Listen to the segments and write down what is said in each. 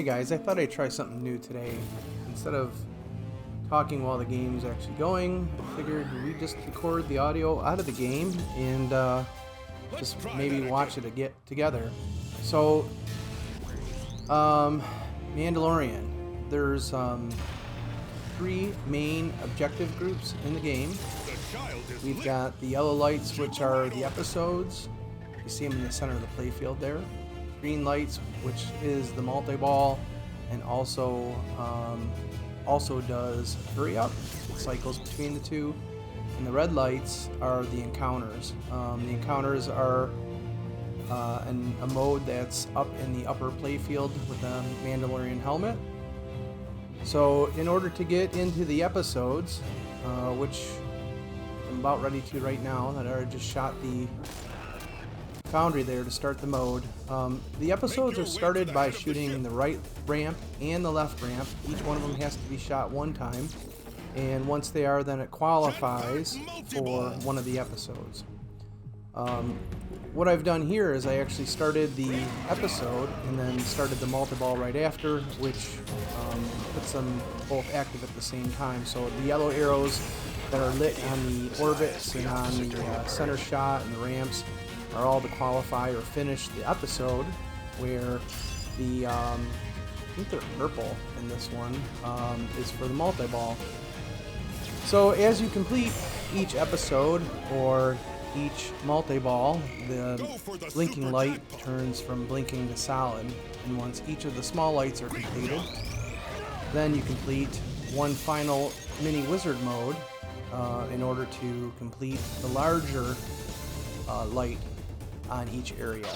Hey guys, I thought I'd try something new today. Instead of talking while the game's actually going, I figured we just record the audio out of the game and just maybe watch it together. So, Mandalorian. There's 3 main objective groups in the game. We've got the yellow lights, which are the episodes. You see them in the center of the playfield there. Green lights, which is the multi-ball, and also does hurry up. It cycles between the two. And the red lights are the encounters. The encounters are a mode that's up in the upper playfield with a Mandalorian helmet. So in order to get into the episodes, which I'm about ready to right now, that I just shot the Foundry there to start the mode. The episodes are started by shooting the right ramp and the left ramp. Each one of them has to be shot one time, and once they are, then it qualifies for one of the episodes. What I've done here is I actually started the episode and then started the multi-ball right after, which puts them both active at the same time. So the yellow arrows that are lit on the orbits and on the center shot and the ramps are all to qualify or finish the episode, where the I think they're purple in this one, is for the multi-ball. So as you complete each episode or each multi-ball, the blinking light turns from blinking to solid, and once each of the small lights are completed, then you complete one final mini wizard mode in order to complete the larger light on each area.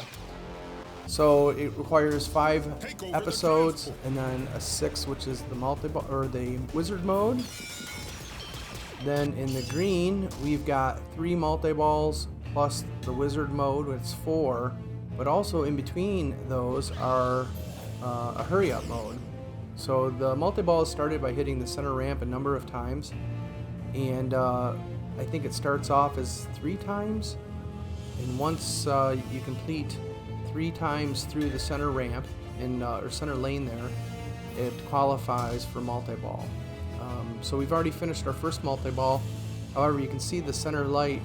So it requires 5 episodes and then a 6th, which is the multi-ball or the wizard mode. Then in the green, we've got 3 multi-balls plus the wizard mode, which is 4. But also in between those are a hurry-up mode. So the multi-ball is started by hitting the center ramp a number of times, and I think it starts off as 3 times. And once you complete 3 times through the center ramp or center lane there, it qualifies for multi-ball. So we've already finished our first multi-ball. However, you can see the center lane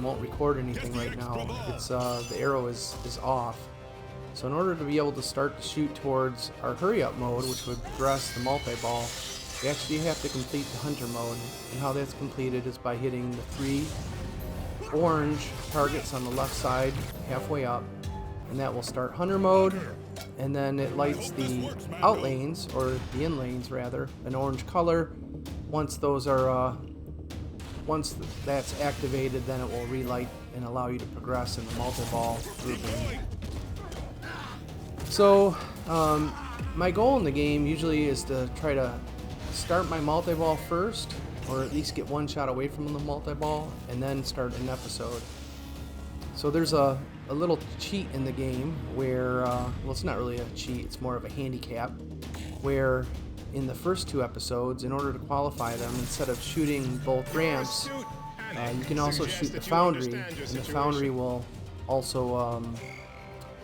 won't record anything right now. It's the arrow is off. So in order to be able to start to shoot towards our hurry-up mode, which would progress the multi-ball, we actually have to complete the hunter mode. And how that's completed is by hitting the 3 orange targets on the left side halfway up, and that will start hunter mode, and then it lights the out lanes, or the in lanes rather, an orange color. Once that's activated, then it will relight and allow you to progress in the multi-ball grouping. So my goal in the game usually is to try to start my multi-ball first, or at least get one shot away from the multi-ball, and then start an episode. So there's a little cheat in the game where, well, it's not really a cheat, it's more of a handicap, where in the first 2 episodes, in order to qualify them, instead of shooting both ramps, you can also shoot the Foundry, and the Foundry will also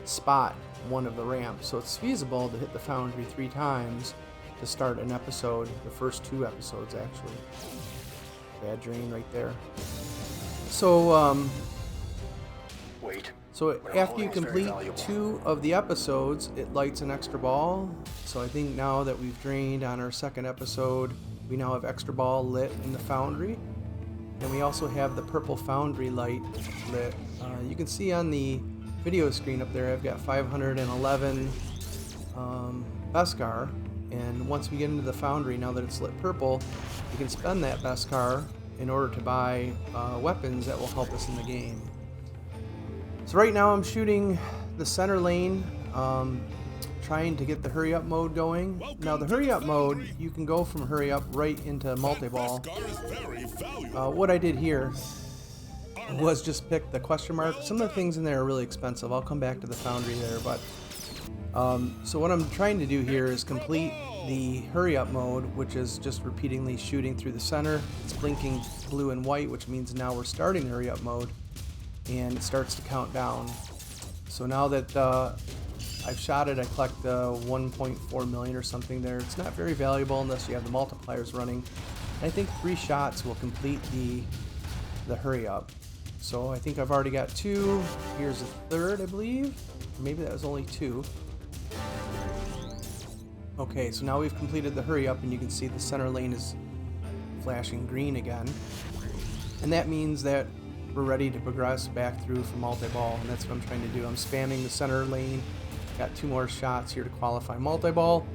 spot one of the ramps. So it's feasible to hit the Foundry 3 times to start an episode, the first 2 episodes actually. Bad drain right there. So after you complete 2 of the episodes, it lights an extra ball. So I think now that we've drained on our second episode, we now have extra ball lit in the Foundry. And we also have the purple Foundry light lit. You can see on the video screen up there, I've got 511 Beskar. And once we get into the Foundry, now that it's lit purple, we can spend that Beskar in order to buy weapons that will help us in the game. So right now I'm shooting the center lane, trying to get the hurry up mode going. Now the hurry up mode, you can go from hurry up right into multi-ball. What I did here was just pick the question mark. Some of the things in there are really expensive. I'll come back to the Foundry there, but so what I'm trying to do here is complete the hurry up mode, which is just repeatedly shooting through the center. It's blinking blue and white, which means now we're starting hurry up mode, and it starts to count down. So now that I've shot it. I collect 1.4 million or something there. It's not very valuable unless you have the multipliers running. And I think 3 shots will complete the hurry up. So I think I've already got 2. Here's a third, I believe. Maybe that was only 2. Okay, so now we've completed the hurry up, and you can see the center lane is flashing green again. And that means that we're ready to progress back through for multi-ball, and that's what I'm trying to do. I'm spamming the center lane. Got 2 more shots here to qualify multi-ball.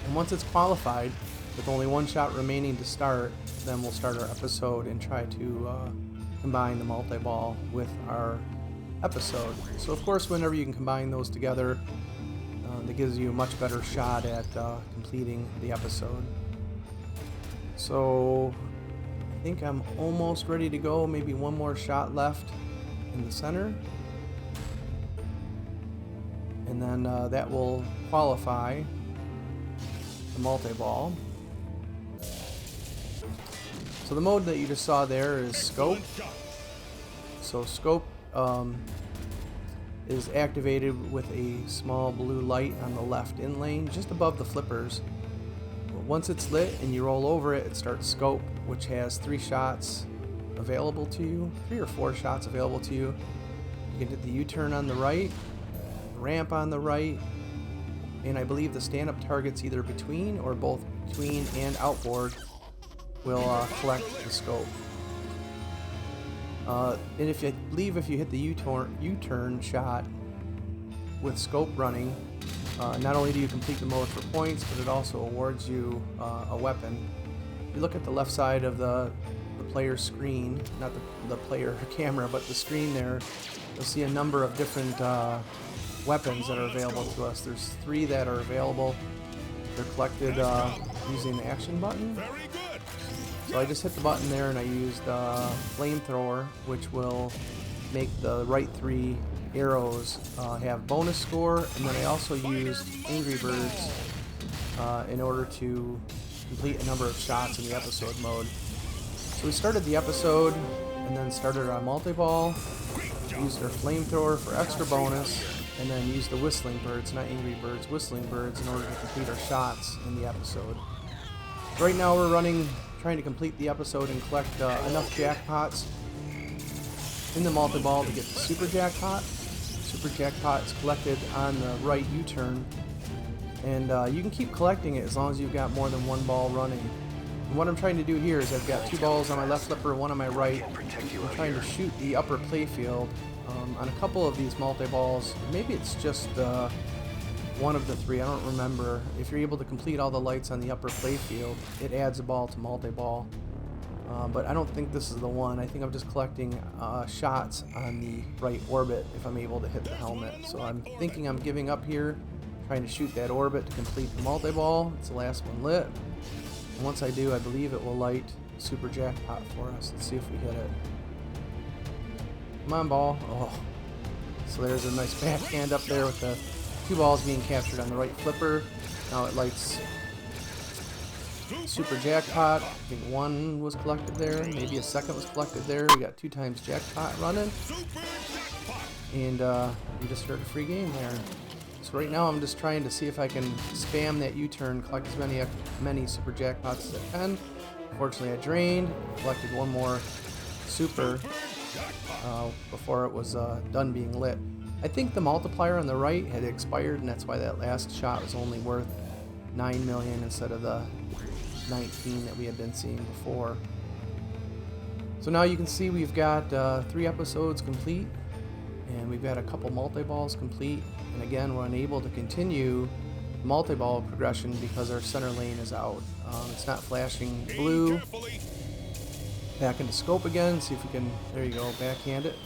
And once it's qualified, with only 1 shot remaining to start, then we'll start our episode and try to combine the multi-ball with our episode. So of course, whenever you can combine those together, that gives you a much better shot at completing the episode. So I think I'm almost ready to go. Maybe 1 more shot left in the center. And then that will qualify the multi-ball. So the mode that you just saw there is scope. So scope is activated with a small blue light on the left in lane, just above the flippers. Once it's lit and you roll over it, it starts scope, which has 3 shots available to you, 3 or 4 shots available to you. You can hit the U-turn on the right, the ramp on the right, and I believe the stand-up targets either between or both between and outboard will collect the scope. And if you hit the U-turn shot with scope running, not only do you complete the mode for points, but it also awards you a weapon. If you look at the left side of the player's screen, not the player camera, but the screen there, you'll see a number of different weapons that are available to us. There's 3 that are available. They're collected using the action button. So I just hit the button there and I used flamethrower, which will make the right 3 arrows have bonus score, and then I also used Angry Birds in order to complete a number of shots in the episode mode. So we started the episode and then started our multi-ball, used our flamethrower for extra bonus, and then used the Whistling Birds, not Angry Birds, Whistling Birds, in order to complete our shots in the episode. Right now we're trying to complete the episode and collect enough jackpots in the multi-ball to get the super jackpot. Super jackpot is collected on the right U-turn, and you can keep collecting it as long as you've got more than 1 ball running. And what I'm trying to do here is I've got 2 balls on my left flipper, 1 on my right. I'm trying to shoot the upper playfield on a couple of these multi-balls. Maybe it's just one of the 3, I don't remember. If you're able to complete all the lights on the upper playfield, it adds a ball to multi-ball. But I don't think this is the one. I think I'm just collecting shots on the right orbit if I'm able to hit the helmet. So I'm thinking I'm giving up here, trying to shoot that orbit to complete the multi-ball. It's the last one lit. And once I do, I believe it will light super jackpot for us. Let's see if we hit it. Come on, ball. Oh. So there's a nice backhand up there with the 2 balls being captured on the right flipper. Now it lights super jackpot. I think 1 was collected there, maybe a second was collected there. We got 2 times jackpot running, and we just heard a free game there. So right now I'm just trying to see if I can spam that U-turn, collect as many super jackpots as I can. Unfortunately, I drained, collected 1 more super before it was done being lit. I think the multiplier on the right had expired, and that's why that last shot was only worth 9 million instead of the 19 that we had been seeing before. So now you can see we've got 3 episodes complete, and we've got a couple multi-balls complete, and again we're unable to continue multi-ball progression because our center lane is out. It's not flashing blue. Back into scope again, see if we can, there you go, backhand it.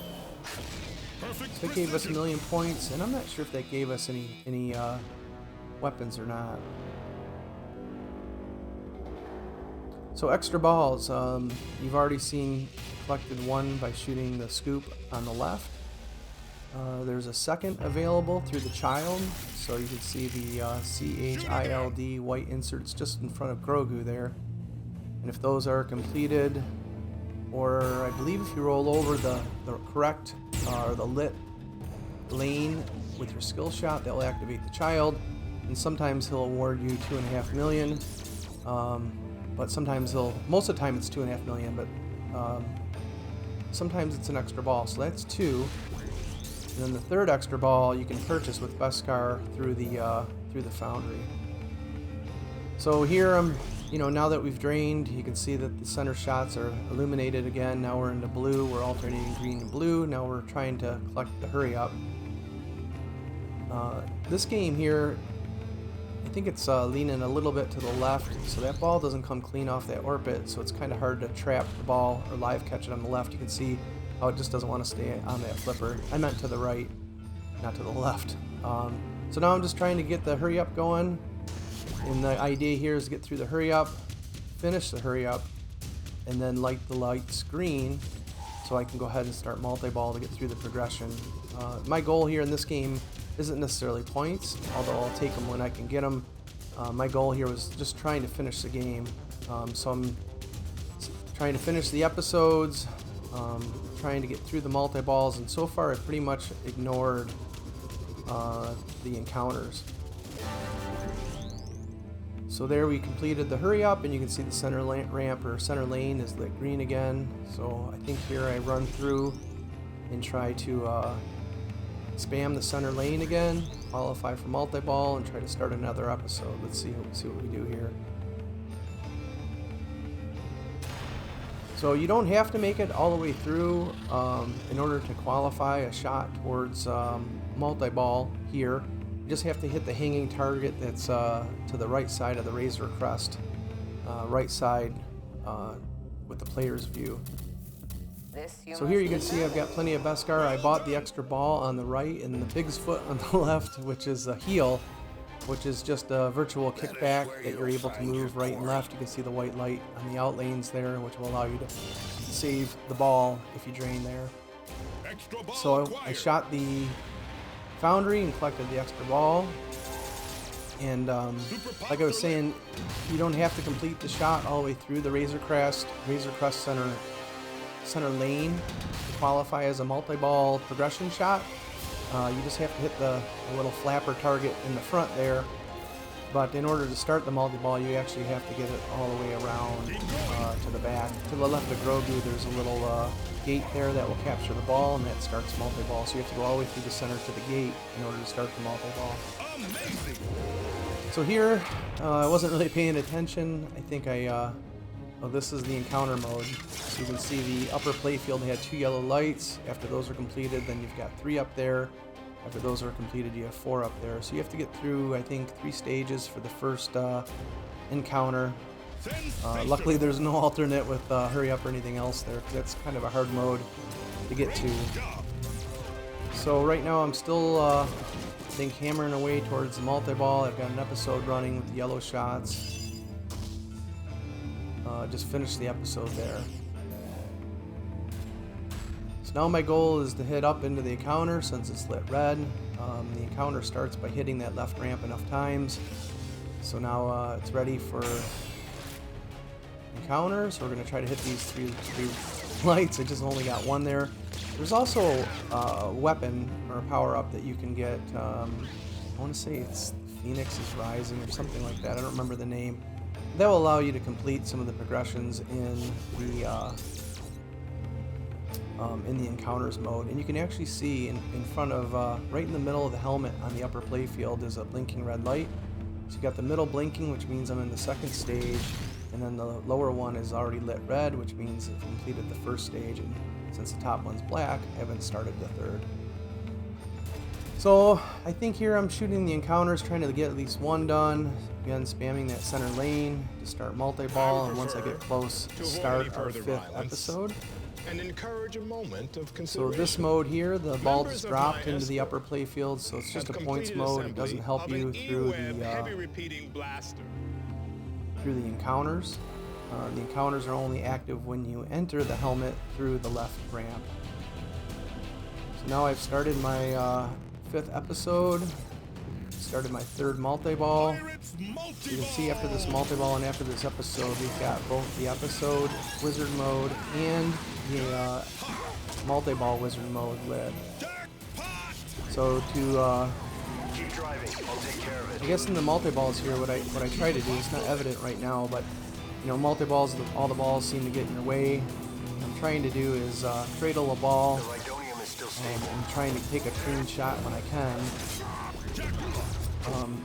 So it gave us 1 million points, and I'm not sure if that gave us any weapons or not. So extra balls, you've already seen collected 1 by shooting the scoop on the left. There's a second available through the child, so you can see the CHILD white inserts just in front of Grogu there. And if those are completed, or I believe if you roll over the correct or the lit lane with your skill shot that will activate the child, and sometimes he'll award you 2.5 million. But sometimes most of the time it's 2.5 million, but sometimes it's an extra ball. So that's 2. And then the third extra ball you can purchase with Beskar through the Foundry. So here now that we've drained, you can see that the center shots are illuminated again. Now we're into blue. We're alternating green and blue. Now we're trying to collect the hurry up. This game here, I think it's leaning a little bit to the left, so that ball doesn't come clean off that orbit, so it's kind of hard to trap the ball or live catch it on the left. You can see how it just doesn't want to stay on that flipper. I meant to the right, not to the left. So now I'm just trying to get the hurry up going, and the idea here is to get through the hurry up, finish the hurry up, and then light the lights green so I can go ahead and start multi-ball to get through the progression. My goal here in this game isn't necessarily points, although I'll take them when I can get them. My goal here was just trying to finish the game. So I'm trying to finish the episodes, trying to get through the multi-balls, and so far I've pretty much ignored the encounters. So there we completed the hurry up, and you can see the center ramp or center lane is lit green again. So I think here I run through and try to spam the center lane again, qualify for multi-ball, and try to start another episode. Let's see what we do here. So you don't have to make it all the way through in order to qualify a shot towards multi-ball here. You just have to hit the hanging target that's to the right side of the Razor Crest, right side with the player's view. So here you can see I've got plenty of Beskar. I bought the extra ball on the right and the pig's foot on the left, which is a heel, which is just a virtual kickback that you're able to move right and left. You can see the white light on the out lanes there, which will allow you to save the ball if you drain there. So I shot the Foundry and collected the extra ball. And like I was saying, you don't have to complete the shot all the way through the Razor Crest center lane to qualify as a multi-ball progression shot. You just have to hit the little flapper target in the front there, but in order to start the multi-ball you actually have to get it all the way around to the back. To the left of Grogu there's a little gate there that will capture the ball, and that starts multi-ball, so you have to go all the way through the center to the gate in order to start the multi-ball. So here I wasn't really paying attention. I think this is the encounter mode. So you can see the upper playfield had 2 yellow lights. After those are completed, then you've got 3 up there. After those are completed, you have 4 up there. So you have to get through, I think, 3 stages for the first encounter. Luckily, there's no alternate with hurry up or anything else there, because that's kind of a hard mode to get to. So right now, I'm still, I think, hammering away towards the multi-ball. I've got an episode running with the yellow shots. Just finished the episode there. So now my goal is to hit up into the encounter since it's lit red. The encounter starts by hitting that left ramp enough times. So now it's ready for encounter. So we're going to try to hit these three lights. I just only got 1 there. There's also a weapon or a power up that you can get. I want to say it's Phoenix is Rising or something like that. I don't remember the name. That will allow you to complete some of the progressions in the encounters mode, and you can actually see in front of, right in the middle of the helmet on the upper playfield is a blinking red light. So you got the middle blinking, which means I'm in the 2nd stage, and then the lower one is already lit red, which means I've completed the 1st stage, and since the top one's black, I haven't started the 3rd. So I think here I'm shooting the encounters, trying to get at least 1 done. Again, spamming that center lane to start multi-ball, and once I get close, start our 5th episode. And encourage a moment of so this mode here, the ball just dropped into the upper playfield, so it's just a points mode. It doesn't help you through the encounters. The encounters are only active when you enter the helmet through the left ramp. So now I've started my 5th episode. Started my 3rd multi-ball. You can see after this multi-ball and after this episode, we've got both the episode wizard mode and the multi-ball wizard mode lit. So to Keep driving. I'll take care of it. I guess in the multi-balls here, what I try to do, it's not evident right now, but you know, multi-balls, all the balls seem to get in your way. What I'm trying to do is cradle a ball. The rhydonium is still stable. I'm trying to take a clean shot when I can.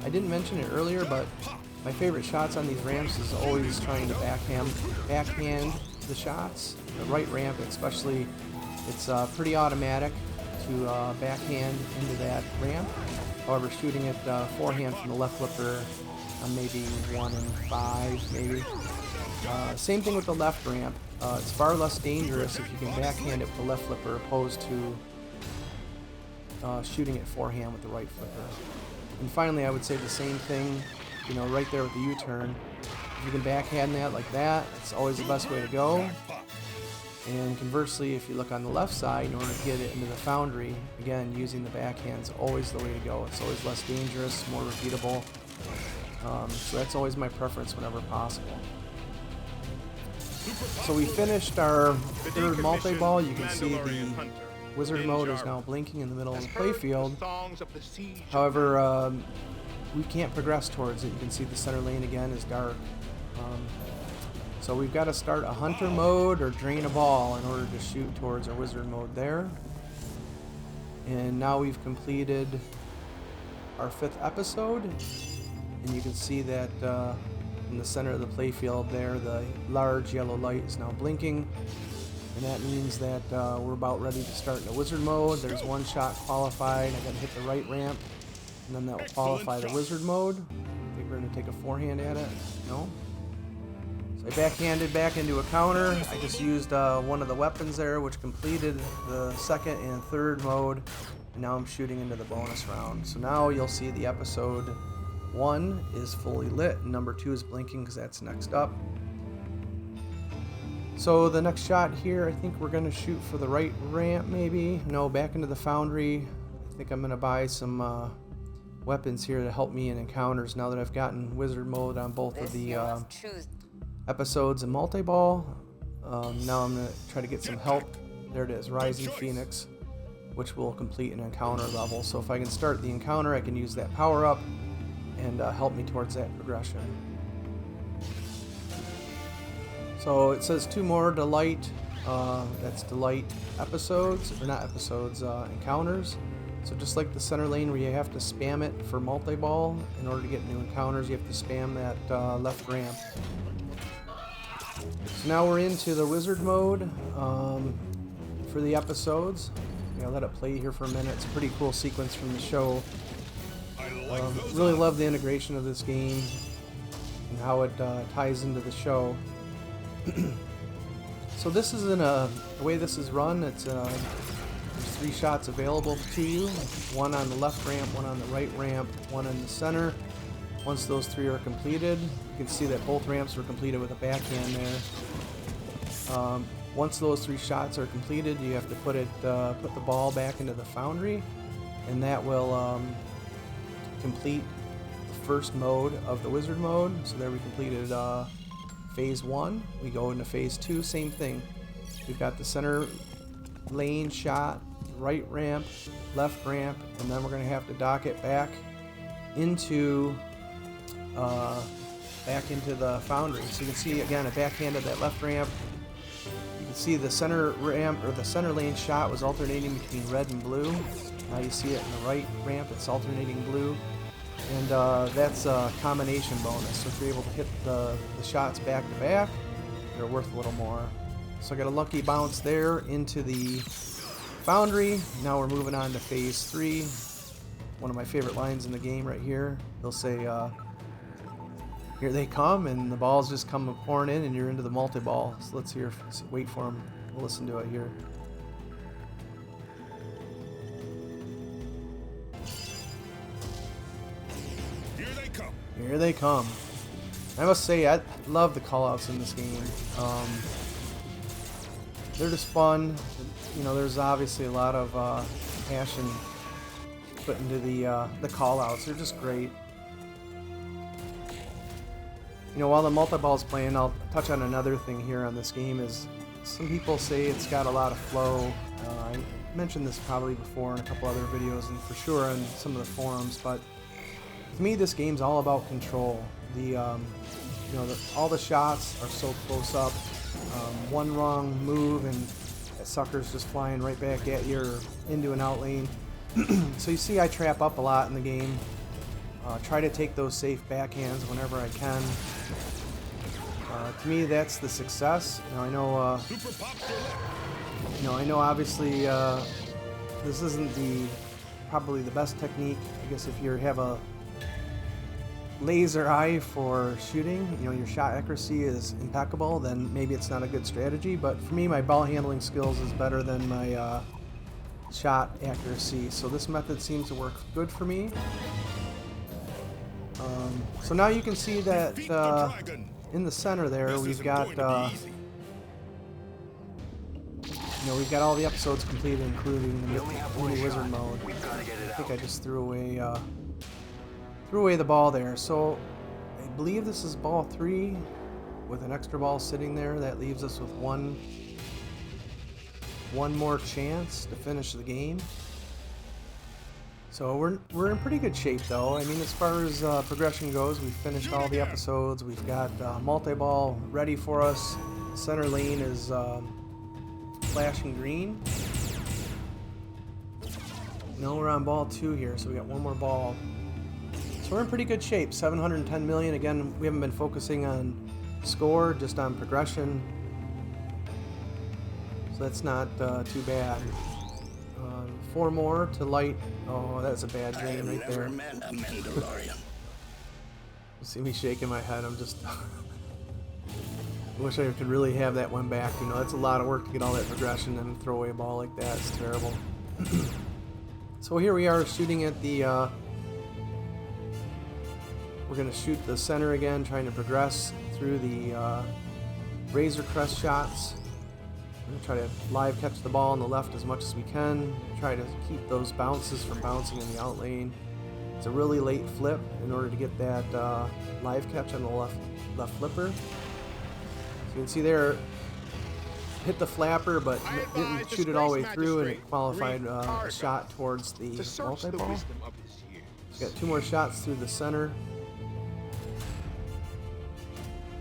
I didn't mention it earlier, but my favorite shots on these ramps is always trying to backhand the shots. The right ramp especially, it's pretty automatic to backhand into that ramp. However, shooting it forehand from the left flipper, maybe 1 in 5, maybe. Same thing with the left ramp. It's far less dangerous if you can backhand it with the left flipper opposed to shooting it forehand with the right flipper. And finally, I would say the same thing, you know, right there with the U-turn. If you can backhand that like that, it's always the best way to go. And conversely, if you look on the left side, in order to get it into the Foundry, again, using the backhand is always the way to go. It's always less dangerous, more repeatable. So that's always my preference whenever possible. So we finished our third multi-ball. You can see the wizard mode is now blinking in the middle of the playfield. However, we can't progress towards it. You can see the center lane again is dark. So we've got to start a hunter mode or drain a ball in order to shoot towards our wizard mode there. And now we've completed our 5th episode. And you can see that in the center of the playfield there, the large yellow light is now blinking. And that means that we're about ready to start in the wizard mode. There's 1 shot qualified. I got to hit the right ramp, and then that will qualify the wizard mode. I think we're going to take a forehand at it. No? So I backhanded back into a counter. I just used one of the weapons there, which completed the 2nd and 3rd mode. And now I'm shooting into the bonus round. So now you'll see the episode 1 is fully lit, and number 2 is blinking because that's next up. So the next shot here, I think we're going to shoot for the right ramp maybe. No, back into the Foundry. I think I'm going to buy some weapons here to help me in encounters now that I've gotten wizard mode on both of the episodes and multi-ball. Now I'm going to try to get some help. There it is, Rising Phoenix, which will complete an encounter level. So if I can start the encounter, I can use that power up and help me towards that progression. So it says 2 more delight, that's delight episodes, or not episodes, encounters. So just like the center lane where you have to spam it for multi-ball, in order to get new encounters you have to spam that left ramp. So now we're into the wizard mode for the episodes. I'll let it play here for a minute. It's a pretty cool sequence from the show. Really love the integration of this game and how it ties into the show. So this is the way this is run. It's there's 3 shots available to you. 1 on the left ramp, 1 on the right ramp, 1 in the center. Once those 3 are completed, you can see that both ramps were completed with a backhand there. Once those 3 shots are completed, you have to put the ball back into the Foundry, and that will complete the first mode of the wizard mode. So there we completed phase 1. We go into phase 2, same thing. We've got the center lane shot, right ramp, left ramp, and then we're going to have to dock it back into the Foundry. So you can see again, I backhanded that left ramp. You can see the center ramp, or the center lane shot, was alternating between red and blue. Now you see it in the right ramp, it's alternating blue. And that's a combination bonus. So if you're able to hit the shots back to back, they're worth a little more. So I got a lucky bounce there into the Foundry. Now we're moving on to phase 3. One of my favorite lines in the game right here. They'll say, here they come, and the balls just come pouring in, and you're into the multi-ball. So let's wait for them. We'll listen to it here. Here they come. I must say, I love the callouts in this game. They're just fun. You know, there's obviously a lot of passion put into the callouts. They're just great. You know, while the multi-ball's playing, I'll touch on another thing here on this game. Is some people say it's got a lot of flow. mentioned this probably before in a couple other videos and for sure on some of the forums, but to me this game's all about control. All the shots are so close up. One wrong move and that sucker's just flying right back at you or into an out lane. So you see I trap up a lot in the game. Try to take those safe backhands whenever I can. To me, that's the success. I know obviously this isn't probably the best technique. I guess if you have a laser eye for shooting, your shot accuracy is impeccable, then maybe it's not a good strategy. But for me, my ball handling skills is better than my shot accuracy. So this method seems to work good for me. So now you can see that in the center there we've got we've got all the episodes completed, including the mini wizard mode. I think I just threw away the ball there. So I believe this is ball 3 with an extra ball sitting there. That leaves us with one more chance to finish the game. So we're in pretty good shape though. I mean, as far as progression goes, we've finished all the episodes. We've got multi-ball ready for us. Center lane is flashing green. Now we're on ball 2 here, so we got one more ball. So we're in pretty good shape. 710 million. Again, we haven't been focusing on score, just on progression. So that's not too bad. 4 more to light. Oh, that's a bad dream right there. Mandalorian. You see me shaking my head. I'm just. I wish I could really have that one back. That's a lot of work to get all that progression and throw away a ball like that. It's terrible. So here we are shooting at the. We're gonna shoot the center again, trying to progress through the Razor Crest shots. I'm going to try to live catch the ball on the left as much as we can. Try to keep those bounces from bouncing in the out lane. It's a really late flip in order to get that live catch on the left flipper. So you can see there, hit the flapper but didn't shoot it all the way through, and it qualified a shot towards the multi-ball. Got 2 more shots through the center.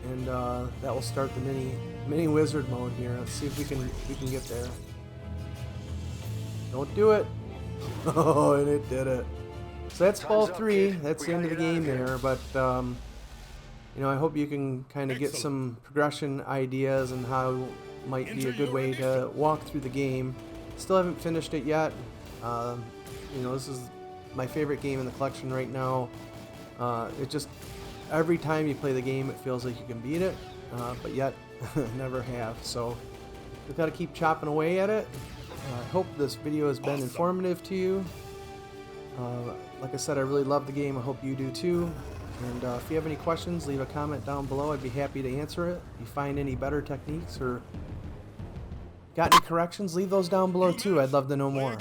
And that will start the mini wizard mode here. Let's see if we can get there. Don't do it. Oh, and it did it. So that's ball 3. That's the end of the game there. But I hope you can kind of get some progression ideas and how might be a good way to walk through the game. Still haven't finished it yet. This is my favorite game in the collection right now. It just every time you play the game, it feels like you can beat it, but yet never have. So we've got to keep chopping away at it. I hope this video has been informative to you. Like I said, I really love the game. I hope you do too. And if you have any questions, leave a comment down below. I'd be happy to answer it. If you find any better techniques or got any corrections, leave those down below too. I'd love to know more.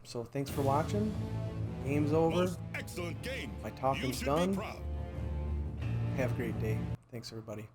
So thanks for watching. Game's over. My talking's done. Have a great day. Thanks, everybody.